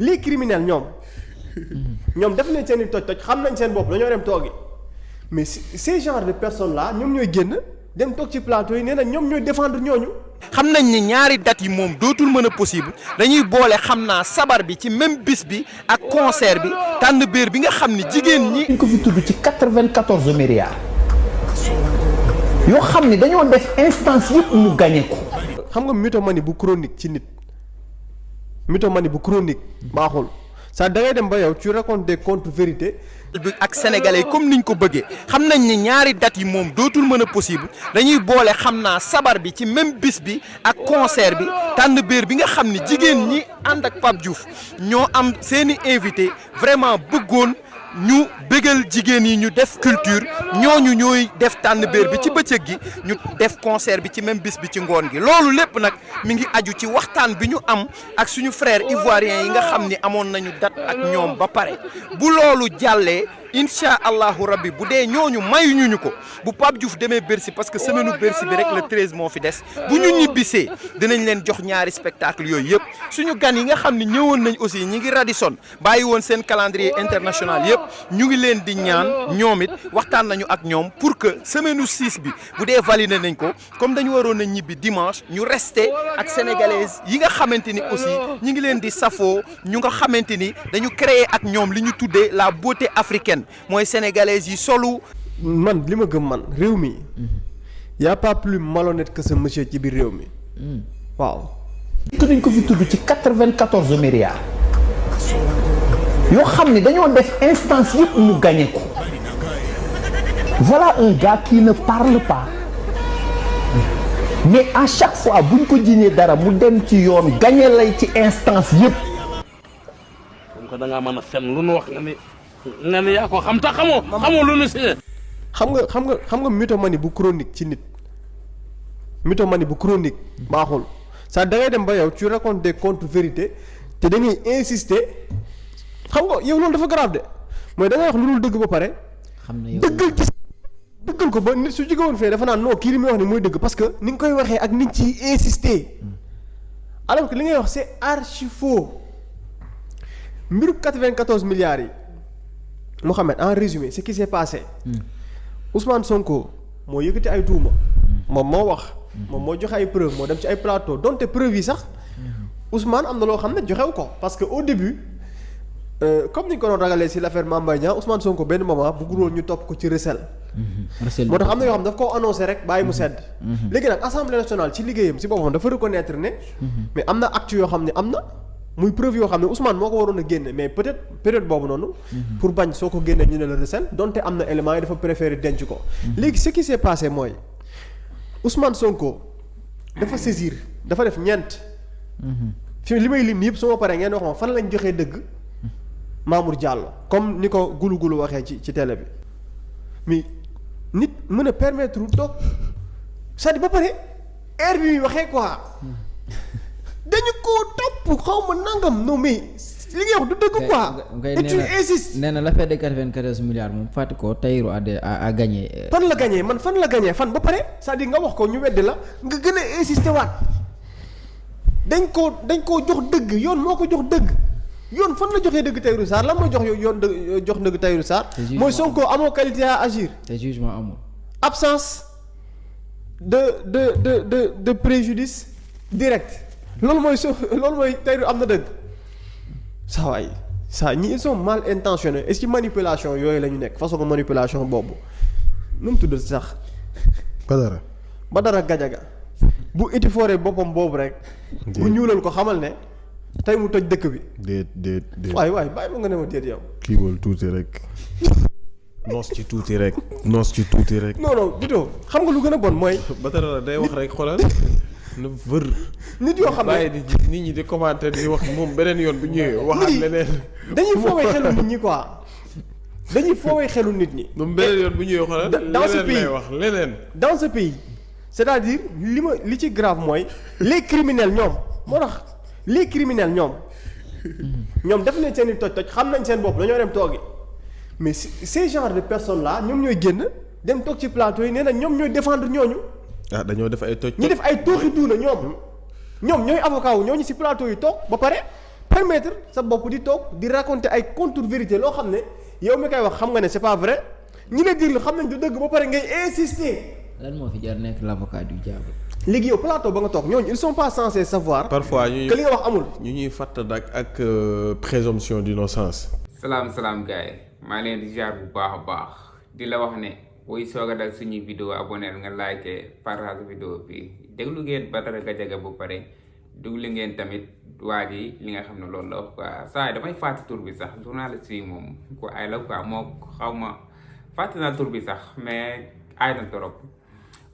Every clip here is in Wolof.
les criminels ñoom def nañ seen i toj xam nañ seen bopp dañoo dem toogi mais ces genre de personnes là ñoom ñooy génn dem toog ci plateau yi nee na ñoom ñooy défendre ñooñu. xam nañ ni ñaari dates yi moom dootul mën a possible dañuy boole xam naa sabar bi ci même bis bi ak concert bi tànn béer bi nga xam ni jigéen ñi. ñu ko fi tudd ci 94 milliards yoo xam ne dañoo def instance yëpp ñu gagné ko. xam nga mythomanie bu chronique ci nit mythomanie bu chronique baaxul ça da ngay dem ba yow tu racontes des contre-vérités. bi ak sénégalais comme niñ ko bëggee xam nañ ni ñaari dates yi moom dootul mën a possible dañuy boole xam naa sabar bi ci même bis bi ak concert bi tànn béer bi nga xam ni jigéen ñi ànd ak Pape Diouf ñoo am seeni invité vraiment bëggoon ñu bégal jigéen yi ñu def culture ñooñu ñooy def tànn béer bi ci bëccëg gi ñu def concert bi ci même bis bi ci ngoon gi loolu lépp nag mi ngi aju ci waxtaan bi ñu am ak suñu frère ivoirien yi nga xam ni amoon nañu date ak ñoom ba pare bu loolu jàllee incha allahu rabbi bu dee ñooñu mayuñu ko bu Pape Diouf demee Bercy parce que semaine Bercy bi rek le 13 moo fi des bu ñu ñibbisee dinañ leen jox ñaari spectacle yooyu yëpp suñu gan yi nga xam ne ñëwoon nañ aussi ñi ngi Radisson bàyyi woon seen calendrier international yëpp ñu ngi leen di ñaan ñoom it waxtaan nañu ak ñoom pour que semaine 6 bi bu dee validé nañ ko comme dañu waroon a ñibbi dimanche ñu resté ak sénégalaises yi nga xamante ni aussi ñi ngi leen di safoo ñu nga xamante ni dañu créer ak ñoom li ñu tuddee la beauté africaine mooy sénégalaises yi solu. man li ma gëm man réew mi y a pas plus malhonnête que ce monsieur ci biir réew mi waaw. dañ ko fi tudd ci 94 milliards yoo xam ne dañoo def instance yëpp ñu gagné ko voilà un gars qui ne parle pas mais à chaque fois buñ ko jiñee dara mu dem ci yoon gagné lay ci instance yëpp. comme que da ngaa mën a fen lu nu wax nga ne yaa ko xam tax xamoo lu nu si. xam nga mythomanie bu chronique ci nit mythomanie bu chronique baaxul ça da ngay dem ba yow tu racontes des contre-vérités te da ngay insister xam nga yow loolu dafa grave de mooy da ngay wax lu dul dëgg ba pare. xam na yow dëggal ko ba nit su jóge woon fee dafa naan non kii li muy wax ni mooy dëgg parce que ni nga koy waxee ak ni nga ciy insister alors que li ngay wax c'est archi faux mbiru 94 milliards yi. Mohamed en résumé ce qui s'est passé Ousmane Sonko moo yëkkati ay tuuma moom moo wax moom moo joxe ay preuve moo dem ci ay plateau donte preuve yi sax Ousmane am na loo xam ne joxew ko parce que au début comme ni ñu ko doon ragalee si l'affaire Mame Mbaye Niang Ousmane Sonko benn moment bëggul woon ñu topp ko ci recel moo tax am na yoo xam ne daf koo annoncé rek bàyyi mu sedd léegi nag Assemblée nationale ci liggéeyam si boppam dafa reconnaître ne mais am na acte yoo xam ne am na muy preuve yoo xam ne Ousmane moo ko waroon a génne mais peut-être période boobu noonu pour bañ soo ko génne ñu ne la recel donte am na éléments yi dafa préféré denc ko léegi ce qui s'est passé mooy Ousmane Sonko dafa saisir dafa def ñeent fi li may lim yëpp su ma paree ngeen wax ma fan lañ joxee dëgg Mamour Diallo comme ni ko gulu waxee ci télé bi mais nit mën a permettre toog c'est-à-dire ba pare air bi muy waxee quoi dañu koo topp xaw ma nangam non mais li ngay wax du dëgg quoi. et tu insistes nee na l'affaire de 94 milliards moom fàtte ko Tahirou a gagné. fan la gagné fan la gagné fan ba pare c'est-à-dire nga wax ko ñu weddi la nga gën a insister waat dañ koo jox dëgg yoon moo ko jox dëgg yoon fan la joxee dëgg Tahirou Sarr lan mooy jox yoon jox dëgg Tahirou Sarr. mooy Sonko amoo qualité à agir. te jugement amul. absence de préjudice direct. loolu mooy Tahirou am na dëgg saa waay saa ñi ils sont mal intentionnés est-ce que manipulation yooyu la ñu nekk façon manipulation boobu nu mu tudd sax. Badara Gajaga bu iti fooree boppam boobu rek. bu ñuulal ko xamal ne tey mu toj dëkk bi. déet. waay bàyyi ma nga ne ma déet yow. kii wal tuuti rek. noos ci tuuti rek. non Vito xam nga lu gën a bon mooy. Badara day wax rek xoolal. na vër. nit yoo xam ne bàyyi nit ñi di commenter di wax moom beneen yoon bu ñëwee waxaat leneen. dañuy foowee xelu nit ñi quoi dañuy foowee xelu nit ñi. moom beneen yoon bu ñëwee xoolal leneen lay wax leneen. dans ce pays c'est-à-dire li ci grave mooy les criminels ñoom moo tax les criminels ñoom def nañ seen i toj xam nañ seen bopp dañoo dem toogi mais ces genre de personnes là ñoom ñooy génn dem toog ci plateau yi nee na ñoom ñooy défendre ñooñu. dañoo def ay toj. ñu def ay tooxi duuna ñoom ñooy avocat wu ñooñu ci plateau yi toog ba pare permettre sa bopp di toog di raconter ay contre-vérité loo xam ne yow mi koy wax xam nga ne c'est pas vrai ñi la déglu xam nañ du dëgg ba pare ngay insister. lan moo fi jar nekk l'avocat du diable. léegi yow plateau ba nga toog ñooñu ils sont pas censés savoir. parfois que li nga wax amul. ñu ñuy fàttali ak présomption d'innocence. salaam gars yi maa leen di jaar bu baax a baax di la wax ne booy soog a dal suñuy vidéo abonné nga like partage vidéo bi déglu ngeen Badara Gadiaga bu pare déglu ngeen tamit waa ji li nga xam ne loolu la wax quoi saa yi damay fàtte tur bi sax journaliste yi moom ko ay la quoi moo xaw ma fàtte naa tur bi sax mais ay na trop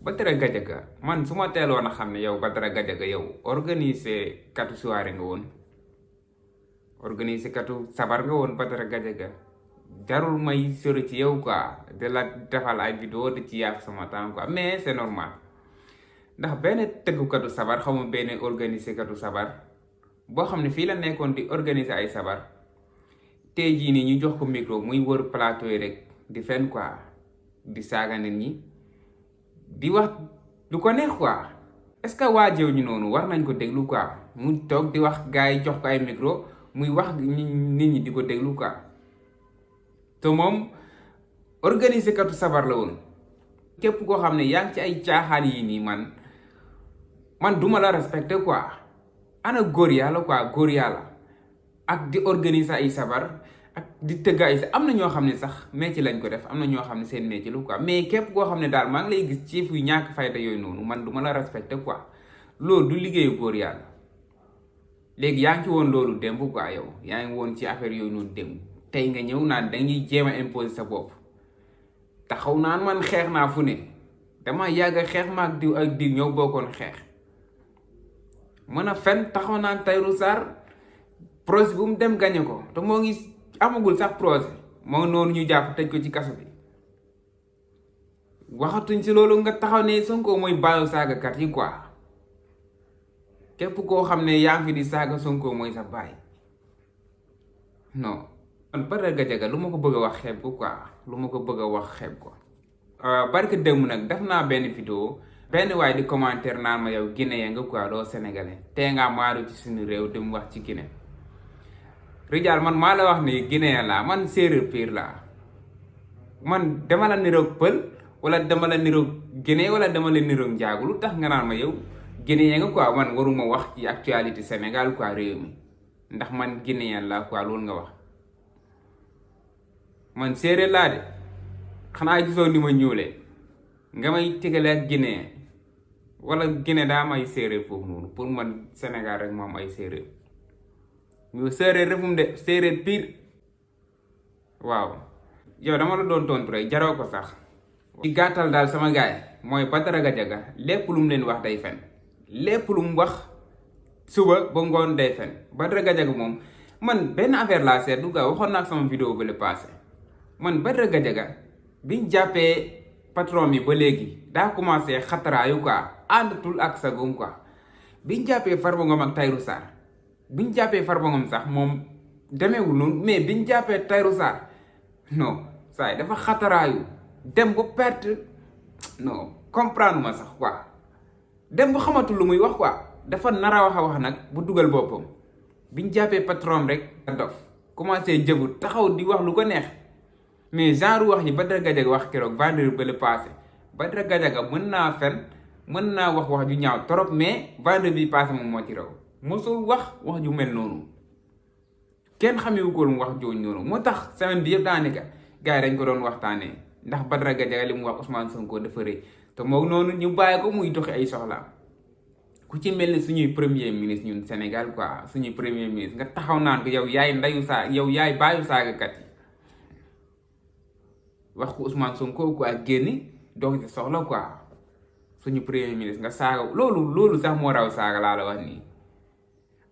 Badara Gadiaga man su ma teeloon a xam ne yow Badara Gadiaga yow organiser katu soirée nga woon organiser katu sabar nga woon Badara Gadiaga jarul may sori ci yow quoi de la defal ay vidéo di ci yàq sama temps quoi mais c'est normal ndax benn tëggukatu sabar xaw ma benn organiser katu sabar boo xam ne fii la nekkoon di organiser ay sabar tey jii nii ñu jox ko micro muy wër plateau yi rek di fen quoi di saaga nit ñi di wax du ko neex quoi est-ce que waa jëw ñu noonu war nañ ko déglu quoi mu toog di wax gars yi jox ko ay micro muy wax nit ñi di ko déglu quoi te moom organiser katu sabar la woon képp koo xam ne yaa ngi ci ay caaxaan yi nii man duma la respecté quoi ana góor yàlla quoi góor yàlla ak di organiser ay sabar ak di tëgg ay am na ñoo xam ne sax métier lañ ko def am na ñoo xam ne seen métier lu quoi mais képp koo xam ne daal maa ngi lay gis ci fu ñàkk fayda yooyu noonu man duma la respecté quoi loolu du liggéeyu góor yàlla léegi yaa ngi ci woon loolu démb quoi yow yaa ngi woon ci affaire yooyu noonu démb tey nga ñëw naan dañuy jéem a imposer sa bopp taxaw naan man xeex naa fu ne dama yàgg a xeex ma ak diw ñëw bokkoon xeex mën a fen taxaw naan Tahirou Sarr projet bu mu dem gañe ko te moo ngi amagul sax projet moo noonu ñu jàpp tëj ko ci kaso bi waxatuñ si loolu nga taxaw ne Sonko mooy baayu saagakat yi quoi képp koo xam ne yaa ngi fi di saaga Sonko mooy sa baay non man Badara Gadiaga lu ma ko bëgg a wax xeeb ko quoi lu ma ko bëgg a wax xeeb ko barke démb nag def naa benn vidéo benn waay di commentaire naan ma yow Guinéen nga quoi doo sénégalais tey ngaa maaru ci suñu réew dem wax ci Guinée Rijal man maa la wax ni Guinéen laa man séeréer pire laa man dama la niroog pël wala dama la niroog Guinée wala dama la niroog njaagu lu tax nga naan ma yow Guinéen nga quoi man waruma wax ci actualité Sénégal quoi réew mi ndax man Guinéen laa quoi loolu nga wax man séeréer laa de xanaa gisoo ni ma ñuulee nga may tegale ak Guinéen wala Guinée daa may séeréer foofu noonu pour man Sénégal rek moom ay séeréer ñu séeréer refum de séeréer pire waaw yow dama la doon tontu rek jaroo ko sax ci gàttal daal sama gaay mooy Badara Gadiaga lépp lu mu leen wax day fen lépp lu mu wax suba ba ngoon day fen Badara Gadiaga moom man benn affaire laa seetlu gaa waxoon naa ak sama vidéo ba le passé man Badara Gadiaga biñ jàppee patron bi ba léegi daa commencé xataraayu quoi àndatul ak sagum quoi biñ jàppee Farba Ngom ak Tahirou Sarr biñ jàppee Farba Ngom sax moom demeewul noonu mais biñ jàppee Tahirou Sarr non saa yi dafa xataraayu dem ba perte non comprendre ma sax quoi dem ba xamatul lu muy wax quoi dafa nar a wax nag bu dugal boppam biñ jàppee patron rek dof commencé jëbut taxaw di wax lu ko neex mais genre wax yi Badara Gadiaga wax keroog vendredi ba le passé Badara Gadiaga mën naa fen mën naa wax ju ñaaw trop mais vendredi bi passé moom moo ci raw mosul wax ju mel noonu kenn xamewu ko lu wax jooju noonu moo tax semaine bi yëpp daanaka gars yi dañ ko doon waxtaanee ndax Badara Gadiaga li mu wax Ousmane Sonko dafa rëy te moom noonu ñu bàyyi ko muy doxi ay soxlaam ku ci mel ni suñuy premier ministre ñun Sénégal quoi suñuy premier ministre nga taxaw naan ko yow yaay ndayu saa yow yaay baayu saagakat yi wax ko Ousmane Sonko quoi génni dox ci soxla quoi suñu premier ministre nga saaga loolu sax moo raw saaga laa la wax nii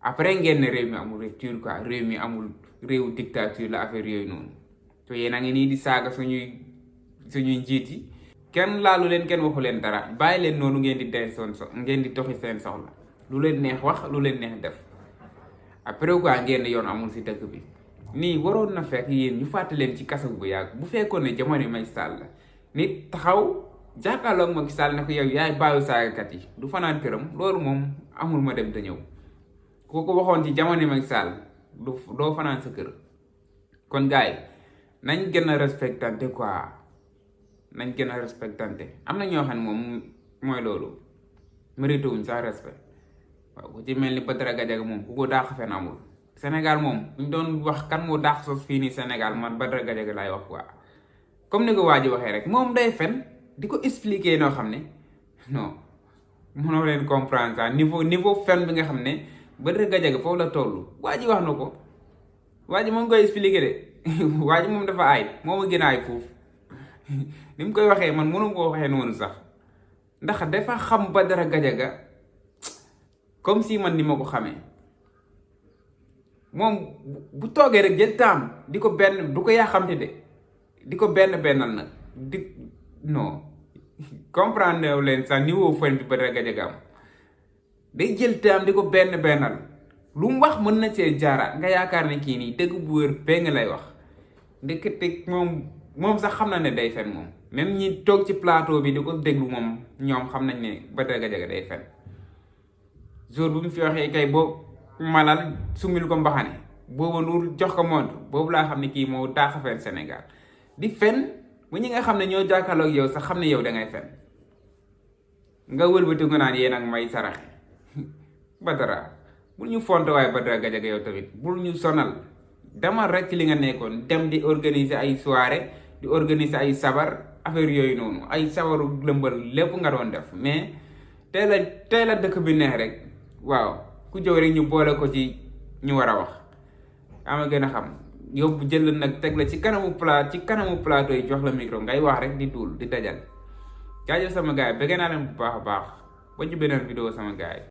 après ngeen ne réew mi amul rupture quoi réew mi amul réewu dictature la affaire yooyu noonu te yéen a ngi nii di saaga suñuy njiit yi kenn laalu leen kenn waxu leen dara bàyyi leen noonu ngeen di den ngeen di doxi seen soxla lu leen neex wax lu leen neex def après quoi ngeen ne yoon amul si dëkk bi nii waroon na fekk yéen ñu fàtte leen ci kaso bu yàgg bu fekkoon ne jamono Macky Sall la nit taxaw jàkkaarloog Macky Sall ne ko yow yaay baayu saagakat yi du fanaan këram loolu moom amul ma dem te ñëw koo ko waxoon ci jamono Macky Sall doo fanaan sa kër. kon gars yi nañ gën a respectante quoi nañ gën a respectante am na ñoo xam ne moom mooy loolu mérité wuñ sax respect waaw ku ci mel ni Badara Gadiaga moom ku ko dàq fen amul Sénégal moom buñ doon wax kan moo dàq sos fii nii Sénégal man Badara Gadiaga laay wax quoi comme ni ko waa ji waxee rek moom day fen di ko expliquer noo xam ne non mënoo leen comprendre ça niveau fen bi nga xam ne Badara Gadiaga foofu la toll waa ji wax na ko waa ji moom koy expliquer de waa ji moom dafa aay moo ma gën a aay foofu ni mu koy waxee man mënu koo waxee noonu sax ndax dafa xam Badara Gadiaga comme si man ni ma ko xamee moom bu toogee rek jël temps di ko benn du ko yaa xamte de di ko bennal nag di non comprendre leen sax niveau fen bi Badara Gadiaga am day jël temps di ko bennal lu mu wax mën na see jaaraat nga yaakaar ne kii nii dëgg bu wér péng lay wax ndekete moom sax xam na ne day fen moom même ñi toog ci plateau bi di ko déglu moom ñoom xam nañ ne Badara Gadiaga day fen jour bu mu fi waxee kay boobu malal sumil ko mbaxane booba Ndour jox ko montre boobu laa xam ne kii moo daax fen Sénégal di fen bu ñi nga xam ne ñoo jàkkaarloog yow sax xam ne yow dangay fen nga wëlbati nga naan yéen ak may saraxe Badara bul ñu fonte waaye Badara Gadiaga yow tamit bul ñu sonal demal rek ci li nga nekkoon dem di organiser ay soirée di organiser ay sabar affaire yooyu noonu ay sabaru lëmbal lépp nga doon def mais tey la dëkk bi neex rek waaw ku jóg rek ñu boole ko ci ñu war a wax ama gën a xam yóbbu jël nag teg la ci kanamu plateau yi jox la micro ngay wax rek di duul di dajal jaajëf sama gars yi bëgg naa leen bu baax a baax ba ñu beneen vidéo sama gars yi